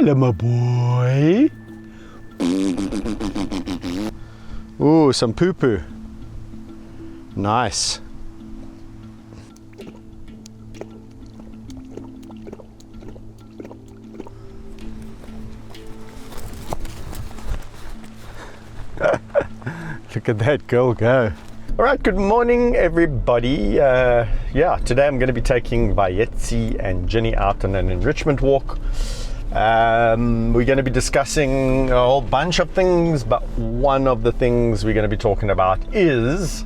Hello, my boy. Ooh, some poo-poo. Nice. Look at that girl go. All right, good morning, everybody. Yeah, today I'm going to be taking Vayetse and Ginny out on an enrichment walk. We're going to be discussing a whole bunch of things, but one of the things we're going to be talking about is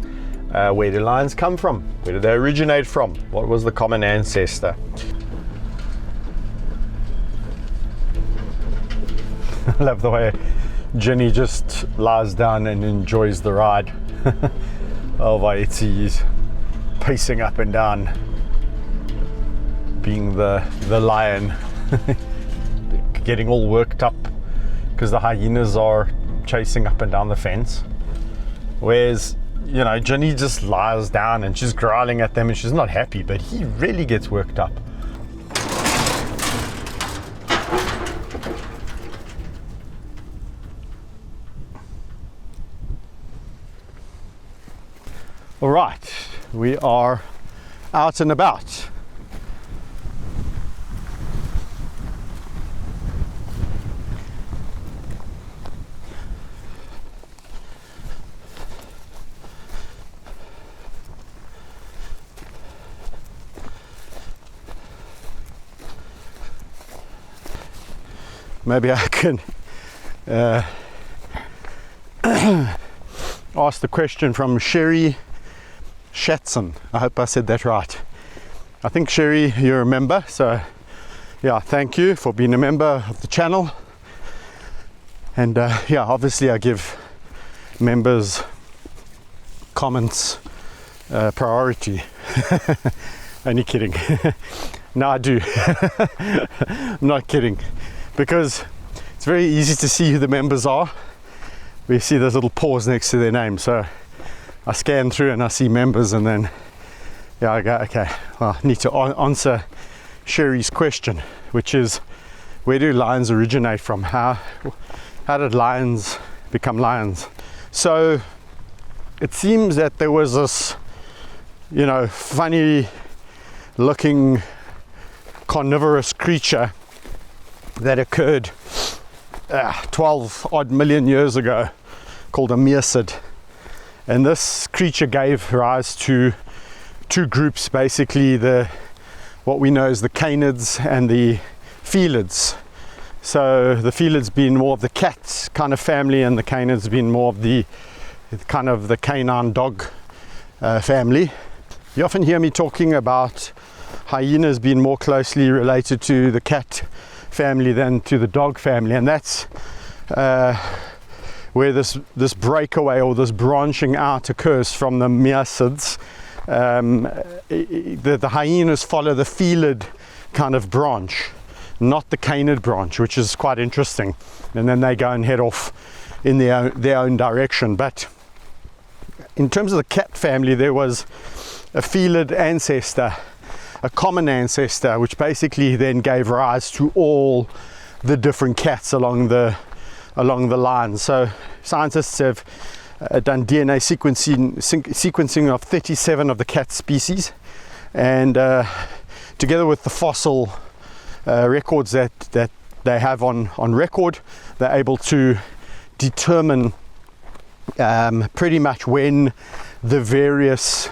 where do lions come from? Where did they originate from? What was the common ancestor? I love the way Ginny just lies down and enjoys the ride. Oh, Vayetse is pacing up and down, being the lion, getting all worked up because the hyenas are chasing up and down the fence. Whereas, you know, Ginny just lies down and she's growling at them and she's not happy, but he really gets worked up. All right, we are out and about. Maybe I can ask the question from Sherry Shatson. I hope I said that right. I think, Sherry, you're a member, so yeah, thank you for being a member of the channel. And yeah, obviously I give members comments priority. Only kidding. No, I do. I'm not kidding, because it's very easy to see who the members are. We see those little paws next to their name, so I scan through and I see members, and then yeah, I go, okay, well, I need to answer Sherry's question, which is, where do lions originate from? How did lions become lions? So it seems that there was this, you know, funny looking carnivorous creature that occurred 12 odd million years ago called a meersid. And this creature gave rise to two groups, basically what we know as the canids and the felids. So the felids being more of the cat kind of family, and the canids being more of the kind of the canine dog family. You often hear me talking about hyenas being more closely related to the cat family than to the dog family, and that's where this breakaway or this branching out occurs from the meersids. The hyenas follow the felid kind of branch, not the canid branch, which is quite interesting. And then they go and head off in their own direction. But in terms of the cat family, there was a felid ancestor, a common ancestor, which basically then gave rise to all the different cats along the line. So scientists have done DNA sequencing of 37 of the cat species, and together with the fossil records that they have on record, they're able to determine pretty much when the various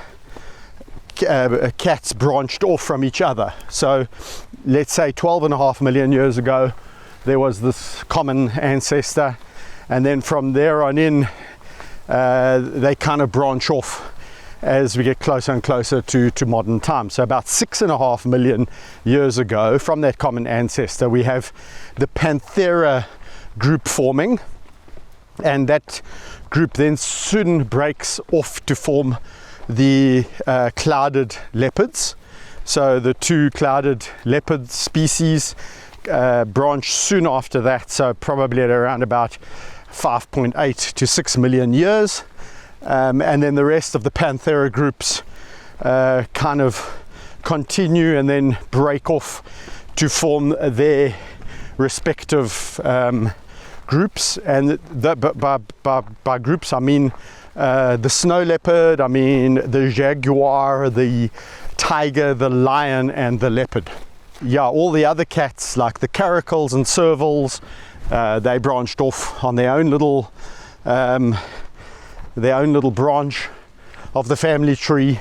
cats branched off from each other. So let's say 12.5 million years ago there was this common ancestor, and then from there on in they kind of branch off as we get closer and closer to modern times. So about 6.5 million years ago, from that common ancestor, we have the Panthera group forming, and that group then soon breaks off to form the clouded leopards. So the two clouded leopard species branched soon after that, so probably at around about 5.8 to 6 million years, and then the rest of the Panthera groups kind of continue and then break off to form their respective groups, and by groups I mean the snow leopard, I mean the jaguar, the tiger, the lion, and the leopard. Yeah, all the other cats like the caracals and servals, they branched off on their own little branch of the family tree,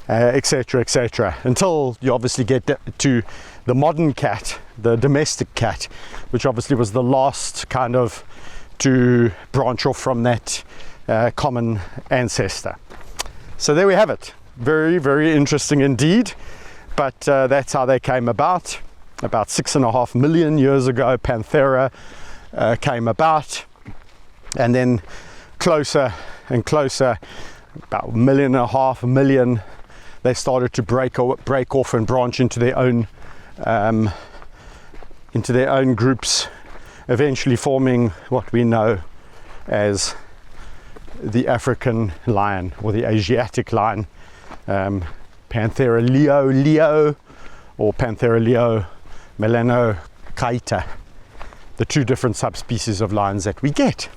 etc., etc., until you obviously get to the modern cat, the domestic cat, which obviously was the last kind of to branch off from that common ancestor. So there we have it. Very, very interesting indeed. But that's how they came about. About 6.5 million years ago, Panthera came about, and then closer and closer, about 1.5 million, they started to break off and branch into their own groups, eventually forming what we know as the African lion or the Asiatic lion, Panthera leo or Panthera leo melanochaeta, the two different subspecies of lions that we get.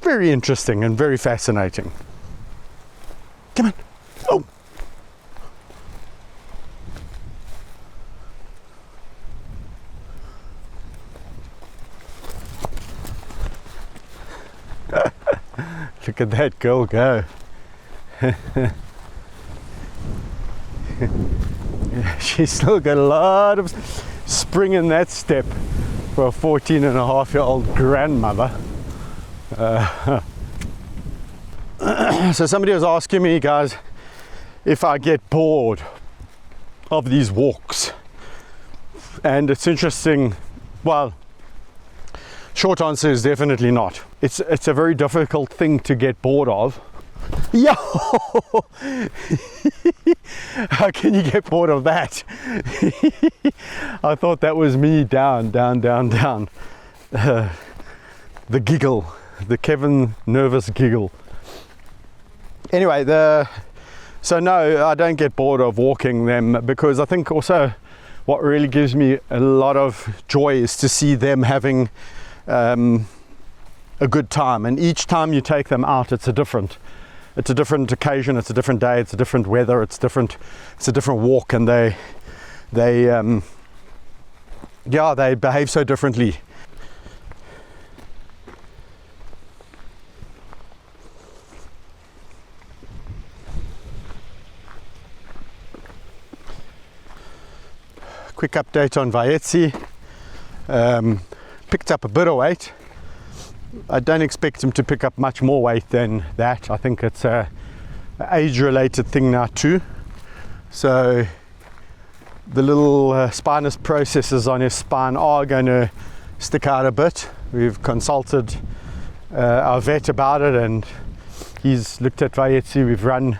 Very interesting and very fascinating. Come on. Oh. Look at that girl go. She's still got a lot of spring in that step for a 14.5-year-old grandmother. So somebody was asking me, guys, if I get bored of these walks, and it's interesting. Well, short answer is definitely not. It's a very difficult thing to get bored of. Yo! How can you get bored of that? I thought that was me down. The giggle, the Kevin nervous giggle. Anyway, so no, I don't get bored of walking them, because I think also what really gives me a lot of joy is to see them having a good time. And each time you take them out, it's a different occasion, it's a different day, it's a different weather, it's a different walk, and they behave so differently. Quick update on Vayetse. Picked up a bit of weight. I don't expect him to pick up much more weight than that. I think it's a age-related thing now too. So the little spinous processes on his spine are going to stick out a bit. We've consulted our vet about it, and he's looked at Vayetse. We've run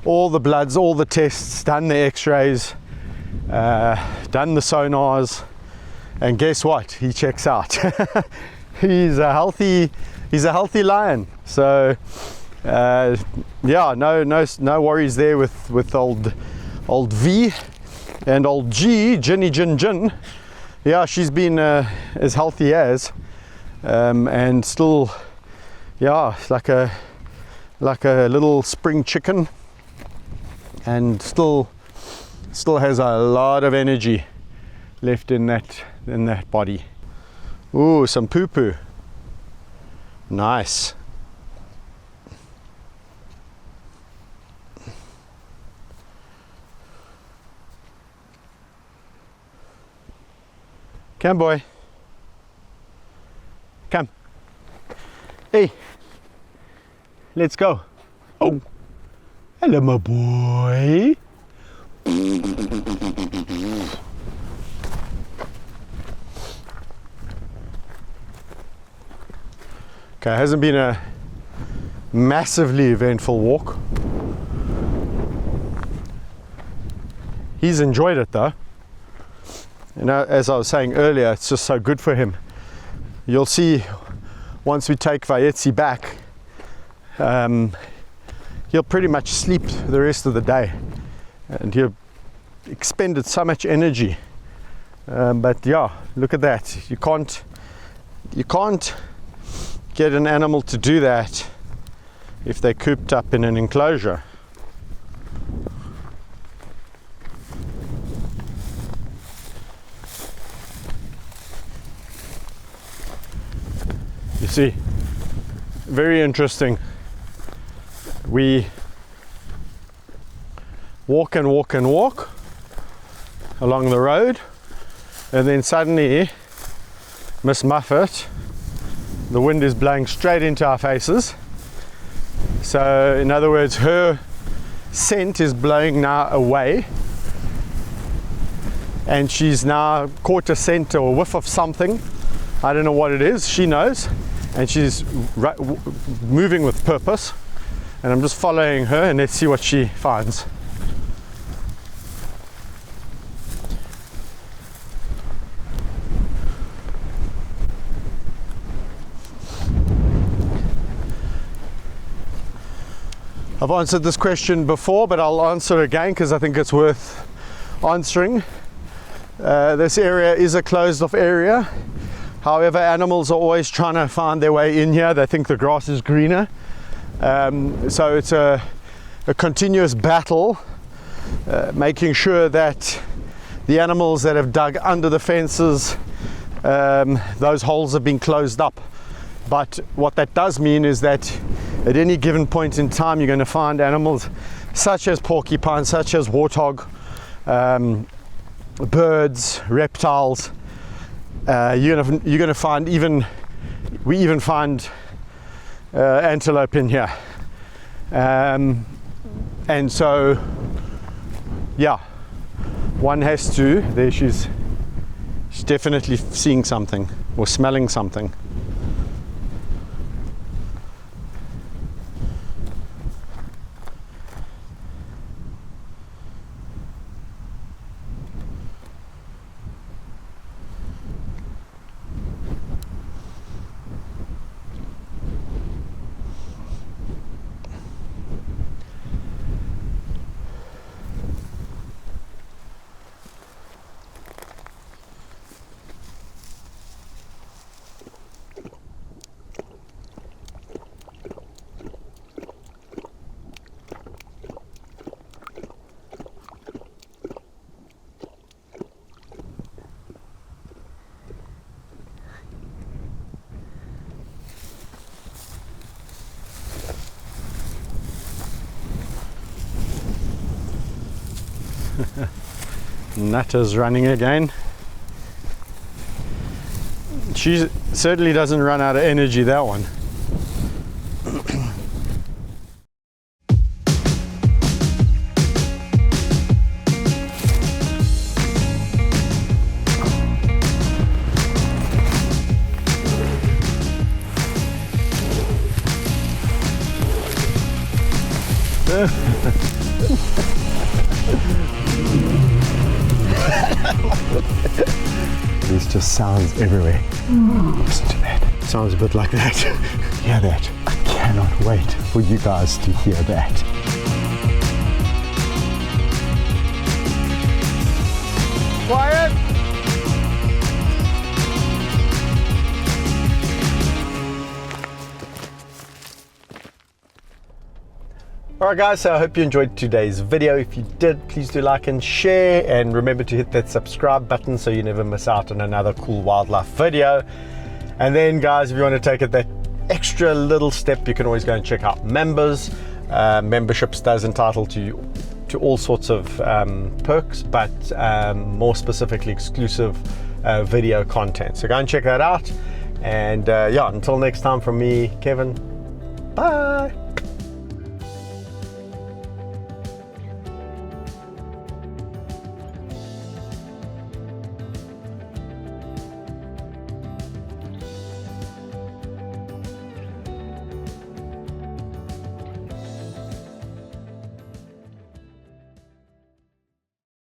all the bloods, all the tests, done the x-rays, done the sonars, and guess what? He checks out. He's a healthy lion. So yeah, no worries there with old V and old G, Ginny Gin. Yeah, she's been as healthy as, and still, yeah, like a little spring chicken, and still has a lot of energy left in that body. Ooh, some poo-poo. Nice. Come, boy. Come. Hey. Let's go. Oh. Hello, my boy. Okay, it hasn't been a massively eventful walk. He's enjoyed it though. You know, as I was saying earlier, it's just so good for him. You'll see once we take Vayetse back, he'll pretty much sleep the rest of the day, and he'll expended so much energy But yeah, look at that. You can't get an animal to do that if they're cooped up in an enclosure. You see, very interesting. We walk and walk and walk along the road, and then suddenly Miss Muffet, the wind is blowing straight into our faces. So in other words, her scent is blowing now away, and she's now caught a scent or a whiff of something. I don't know what it is. She knows, and she's moving with purpose, and I'm just following her, and let's see what she finds. I've answered this question before, but I'll answer again because I think it's worth answering. This area is a closed off area. However, animals are always trying to find their way in here. They think the grass is greener. So it's a continuous battle, making sure that the animals that have dug under the fences, those holes have been closed up. But what that does mean is that at any given point in time, you're going to find animals such as porcupine, such as warthog, birds, reptiles. You're going to find we even find antelope in here. And so, yeah, one has to. There she's definitely seeing something or smelling something. Nutta's running again. She certainly doesn't run out of energy, that one. There's just sounds everywhere. Listen to that. Sounds a bit like that. Hear that? I cannot wait for you guys to hear that. Quiet! Alright guys, so I hope you enjoyed today's video. If you did, please do like and share, and remember to hit that subscribe button so you never miss out on another cool wildlife video. And then guys, if you want to take it that extra little step, you can always go and check out members. Memberships does entitle to all sorts of perks, but more specifically exclusive video content. So go and check that out. And yeah, until next time from me, Kevin, bye.